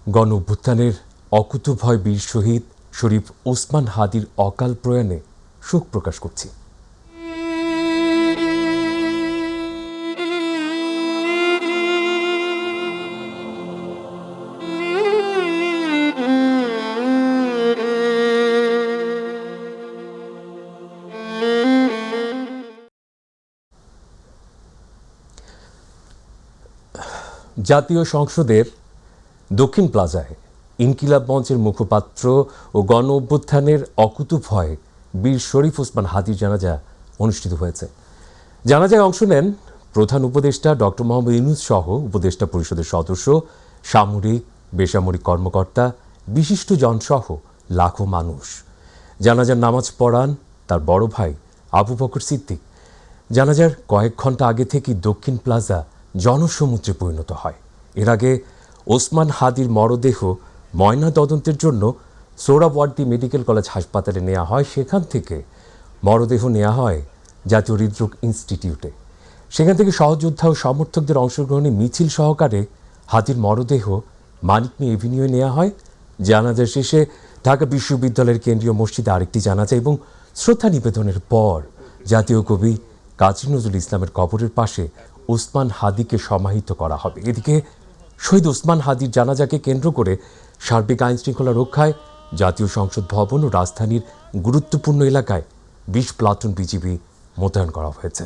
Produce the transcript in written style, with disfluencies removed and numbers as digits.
গণ অভ্যুত্থানের অকুতোভয় বীর শহীদ শরীফ ওসমান হাদির অকাল প্রয়াণে শোক প্রকাশ করছি। জাতীয় সংসদের দক্ষিণ প্লাজায় ইনকিলাব মঞ্চের মুখপাত্র ও গণ অভ্যুত্থানের অকুতোভয় বীর শরীফ ওসমান হাদির জানাজা অনুষ্ঠিত হয়েছে। জানাজায় অংশ নেন প্রধান উপদেষ্টা ডক্টর মোহাম্মদ ইউনূস সহ উপদেষ্টা পরিষদের সদস্য, সামরিক বেসামরিক কর্মকর্তা, বিশিষ্ট জনসহ লাখো মানুষ। জানাজার নামাজ পড়ান তার বড় ভাই আবু বকর সিদ্দিক। জানাজার কয়েক ঘন্টা আগে থেকেই দক্ষিণ প্লাজা জনসমুদ্রে পরিণত হয়। এর আগে ওসমান হাদির মরদেহ ময়না তদন্তের জন্য সোহরাওয়ার্দী মেডিকেল কলেজ হাসপাতালে নেওয়া হয়। সেখান থেকে মরদেহ নেওয়া হয় জাতীয় হৃদরোগ ইনস্টিটিউটে। সেখান থেকে সহযোদ্ধা ও সমর্থকদের অংশগ্রহণে মিছিল সহকারে হাদির মরদেহ মানিক মিয়া এভিনিউয়ে নেওয়া হয়। জানাজা শেষে ঢাকা বিশ্ববিদ্যালয়ের কেন্দ্রীয় মসজিদে আরেকটি জানাজা এবং শ্রদ্ধা নিবেদনের পর জাতীয় কবি কাজী নজরুল ইসলামের কবরের পাশে ওসমান হাদিকে সমাহিত করা হবে। এদিকে শহীদ ওসমান হাদির জানাজাকে কেন্দ্র করে সার্বিক আইন শৃঙ্খলা রক্ষায় জাতীয় সংসদ ভবন ও রাজধানীর গুরুত্বপূর্ণ এলাকায় 20 প্লাটুন বিজিবি মোতায়েন করা হয়েছে।